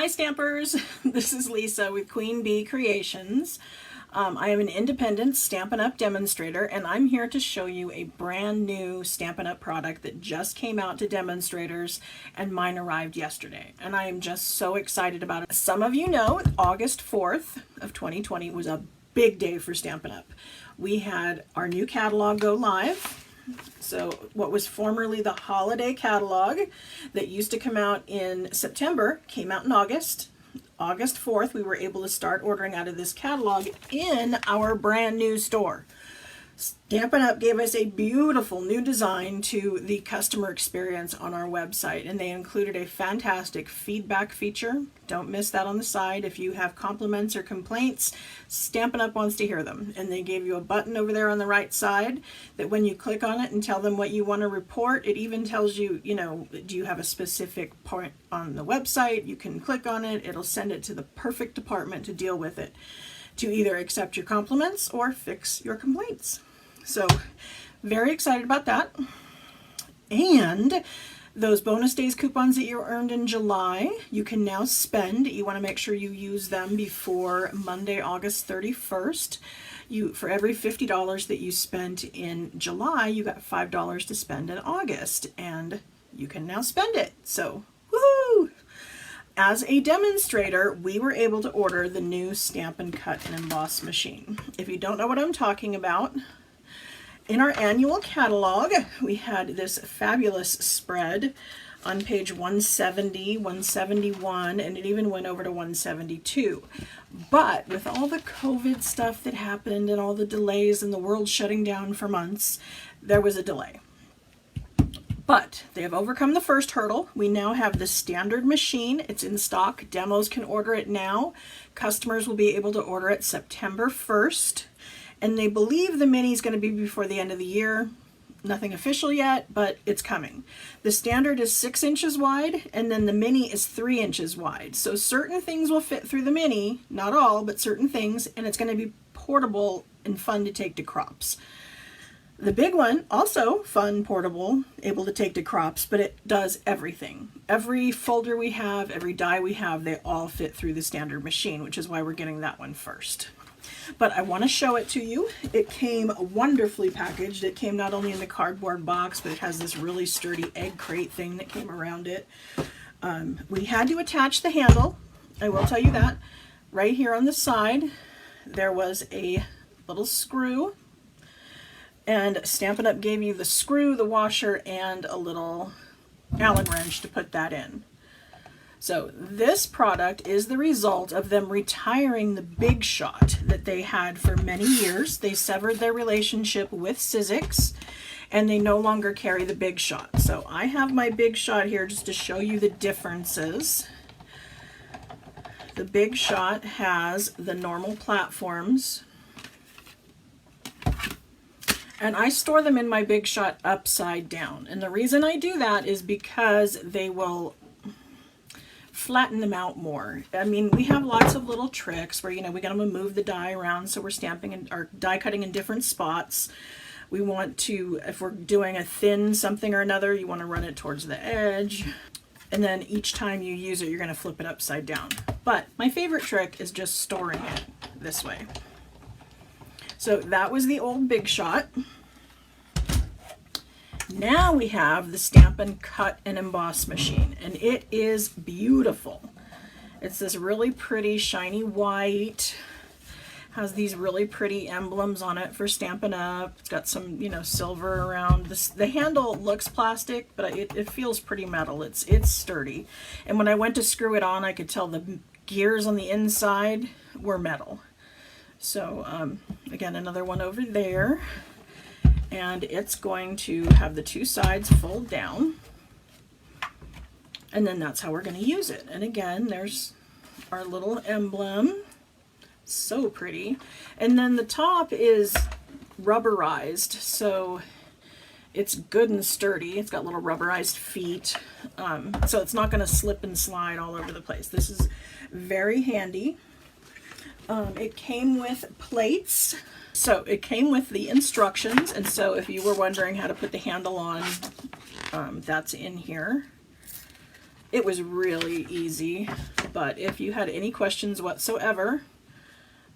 Stampers, this is Lisa with Queen Bee Creations. I am an independent Stampin' Up! Demonstrator, and I'm here to show you a brand new Stampin' Up! Product that just came out to demonstrators, and mine arrived yesterday. And I am just so excited about it. Some of you know August 4th of 2020 was a big day for Stampin' Up! We had our new catalog go live. So what was formerly the holiday catalog that used to come out in September came out in August. August 4th, we were able to start ordering out of this catalog in our brand new store. Stampin' Up! Gave us a beautiful new design to the customer experience on our website, and they included a fantastic feedback feature. Don't miss that on the side. If you have compliments or complaints, Stampin' Up! Wants to hear them. And they gave you a button over there on the right side that when you click on it and tell them what you want to report, it even tells you, do you have a specific point on the website? You can click on it. It'll send it to the perfect department to deal with it, to either accept your compliments or fix your complaints. So very excited about that. And those bonus days coupons that you earned in July, you can now spend. You want to make sure you use them before Monday, August 31st. For every $50 that you spent in July, you got $5 to spend in August, and you can now spend it. So, woohoo! As a demonstrator, we were able to order the new Stampin' Cut and Emboss machine. If you don't know what I'm talking about, in our annual catalog, we had this fabulous spread on page 170, 171, and it even went over to 172. But with all the COVID stuff that happened and all the delays and the world shutting down for months, there was a delay. But they have overcome the first hurdle. We now have the standard machine. It's in stock. Demos can order it now. Customers will be able to order it September 1st. And they believe the mini is going to be before the end of the year. Nothing official yet, but it's coming. The standard is 6 inches wide, and then the mini is 3 inches wide. So certain things will fit through the mini, not all, but certain things, and it's going to be portable and fun to take to crops. The big one, also fun, portable, able to take to crops, but it does everything. Every folder we have, every die we have, they all fit through the standard machine, which is why we're getting that one first. But I want to show it to you. It came wonderfully packaged. It came not only in the cardboard box, but it has this really sturdy egg crate thing that came around it. We had to attach the handle. I will tell you that. Right here on the side, there was a little screw. And Stampin' Up! Gave you the screw, the washer, and a little Allen wrench to put that in. So this product is the result of them retiring the Big Shot that they had for many years. They severed their relationship with Sizzix, and they no longer carry the Big Shot. So I have my Big Shot here just to show you the differences. The Big Shot has the normal platforms, and I store them in my Big Shot upside down. And the reason I do that is because they will flatten them out more. I mean, we have lots of little tricks where, we got to move the die around, so we're stamping or die cutting in different spots. We want to, if we're doing a thin something or another, you want to run it towards the edge. And then each time you use it, you're going to flip it upside down. But my favorite trick is just storing it this way. So that was the old Big Shot. Now we have the Stampin' Cut and Emboss machine, and it is beautiful. It's this really pretty shiny white, has these really pretty emblems on it for Stampin' Up. It's got some, silver around this. The handle looks plastic, but it feels pretty metal. It's sturdy. And when I went to screw it on, I could tell the gears on the inside were metal. So again, another one over there. And it's going to have the two sides fold down, and then that's how we're going to use it. And again, there's our little emblem, so pretty. And then the top is rubberized, so it's good and sturdy. It's got little rubberized feet, so it's not going to slip and slide all over the place. This is very handy. It came with plates. So it came with the instructions, and so if you were wondering how to put the handle on, that's in here. It was really easy. But if you had any questions whatsoever,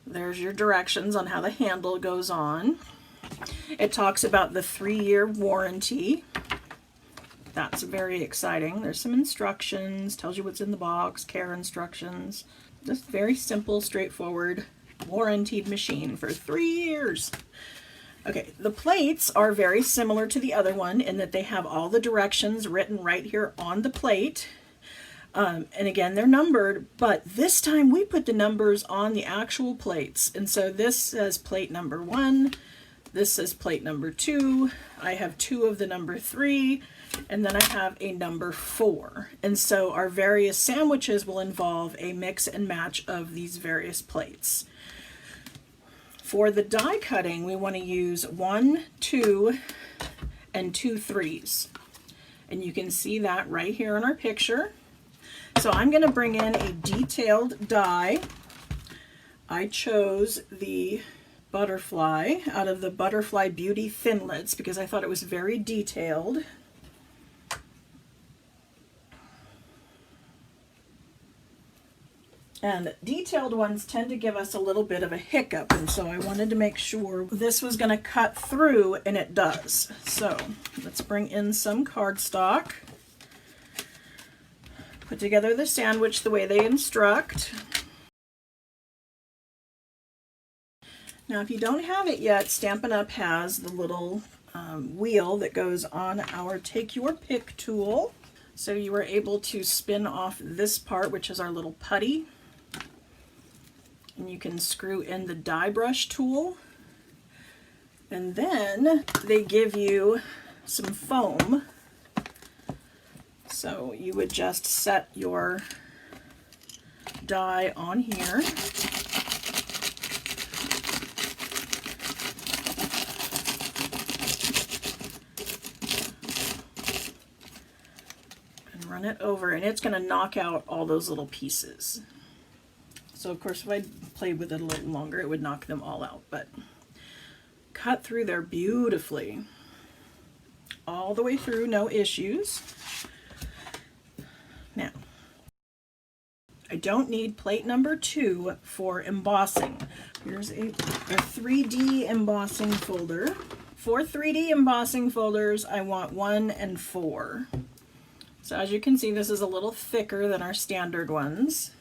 there's your directions on how the handle goes on. It talks about the 3-year warranty. That's very exciting. There's some instructions, tells you what's in the box, care instructions. Just very simple, straightforward, warranted machine for 3 years. Okay, the plates are very similar to the other one in that they have all the directions written right here on the plate. And again, they're numbered, but this time we put the numbers on the actual plates. And so this says plate number 1, this says plate number 2, I have 2 of the number 3, and then I have a number 4. And so our various sandwiches will involve a mix and match of these various plates. For the die cutting, we want to use 1, 2, and 2 3s. And you can see that right here in our picture. So I'm going to bring in a detailed die. I chose the butterfly out of the Butterfly Beauty Thinlits because I thought it was very detailed. And detailed ones tend to give us a little bit of a hiccup, and so I wanted to make sure this was going to cut through, and it does. So let's bring in some cardstock. Put together the sandwich the way they instruct. Now if you don't have it yet, Stampin' Up! Has the little wheel that goes on our Take Your Pick tool. So you are able to spin off this part, which is our little putty. And you can screw in the die brush tool. And then they give you some foam. So you would just set your die on here. And run it over, and it's going to knock out all those little pieces. So of course if I played with it a little longer, it would knock them all out, but cut through there beautifully. All the way through, no issues. Now, I don't need plate number 2 for embossing. Here's a 3D embossing folder. For 3D embossing folders, I want 1 and 4. So as you can see, this is a little thicker than our standard ones.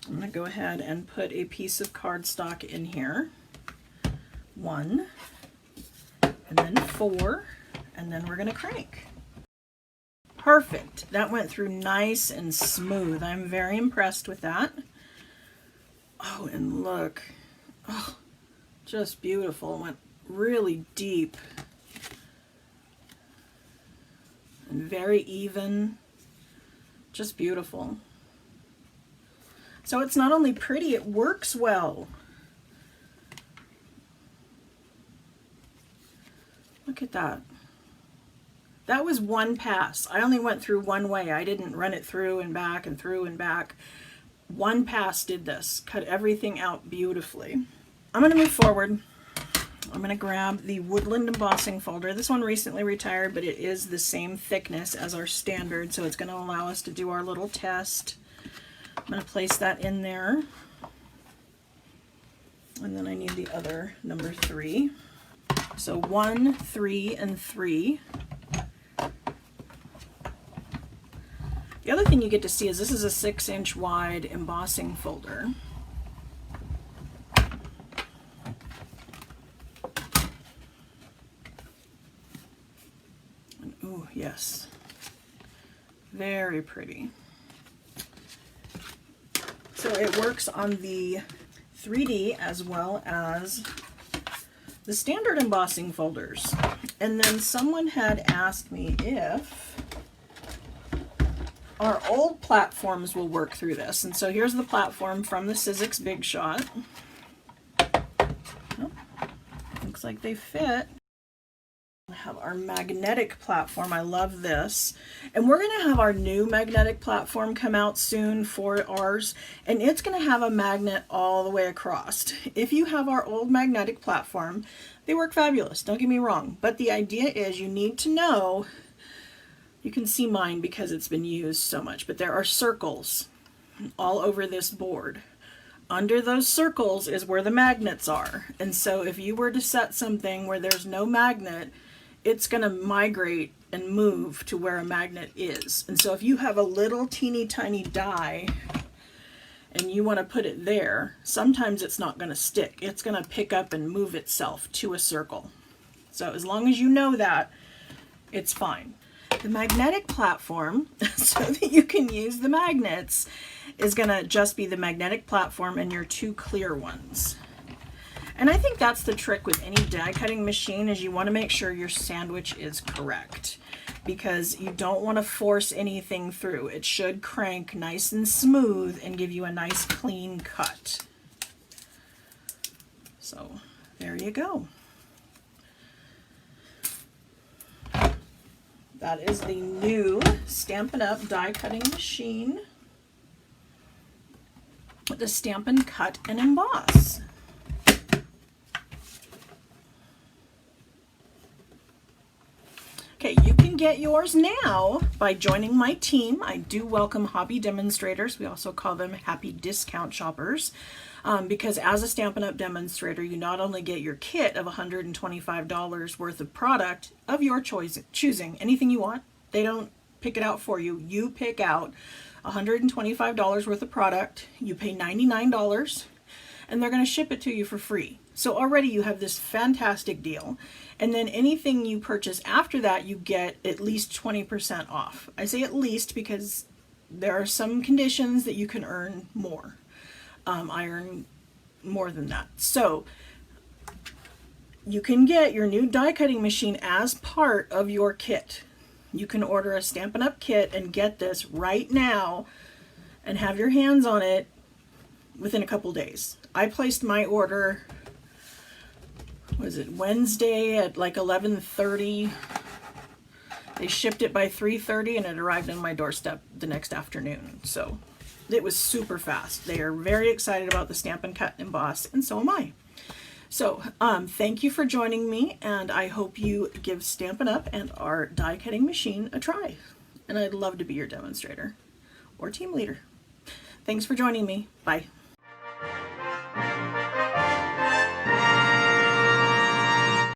I'm going to go ahead and put a piece of cardstock in here. 1, and then 4, and then we're going to crank. Perfect. That went through nice and smooth. I'm very impressed with that. Oh, and look. Oh, just beautiful. It went really deep. And very even. Just beautiful. So it's not only pretty, it works well. Look at that. That was one pass. I only went through one way. I didn't run it through and back and through and back. One pass did this. Cut everything out beautifully. I'm going to move forward. I'm going to grab the Woodland embossing folder. This one recently retired, but it is the same thickness as our standard, so it's going to allow us to do our little test. I'm going to place that in there. And then I need the other number 3. So 1, 3, and 3. The other thing you get to see is this is a 6-inch wide embossing folder. And, ooh, yes. Very pretty. So it works on the 3D as well as the standard embossing folders. And then someone had asked me if our old platforms will work through this. And so here's the platform from the Sizzix Big Shot. Oh, looks like they fit. We have our magnetic platform. I love this. And we're going to have our new magnetic platform come out soon for ours. And it's going to have a magnet all the way across. If you have our old magnetic platform, they work fabulous. Don't get me wrong. But the idea is you need to know You can see mine because it's been used so much, but there are circles all over this board. Under those circles is where the magnets are. And so if you were to set something where there's no magnet, it's going to migrate and move to where a magnet is. And so if you have a little teeny tiny die and you want to put it there, sometimes it's not going to stick. It's going to pick up and move itself to a circle. So as long as you know that, it's fine. The magnetic platform, so that you can use the magnets, is going to just be the magnetic platform and your two clear ones. And I think that's the trick with any die cutting machine, is you want to make sure your sandwich is correct, because you don't want to force anything through. It should crank nice and smooth and give you a nice clean cut. So there you go. That is the new Stampin' Up! Die cutting machine, the Stampin' Cut and Emboss. Okay, you can get yours now by joining my team. I do welcome hobby demonstrators. We also call them happy discount shoppers, because as a Stampin' Up! Demonstrator, you not only get your kit of $125 worth of product of your choosing, anything you want. They don't pick it out for you. You pick out $125 worth of product. You pay $99, and they're going to ship it to you for free. So already you have this fantastic deal. And then anything you purchase after that, you get at least 20% off. I say at least because there are some conditions that you can earn more. I earn more than that. So you can get your new die cutting machine as part of your kit. You can order a Stampin' Up! Kit and get this right now and have your hands on it within a couple days. I placed my order, was it Wednesday at like 11:30? They shipped it by 3:30 and it arrived on my doorstep the next afternoon. So it was super fast. They are very excited about the Stampin' Cut and Emboss, and so am I. So thank you for joining me, and I hope you give Stampin' Up! And our die cutting machine a try. And I'd love to be your demonstrator or team leader. Thanks for joining me. Bye.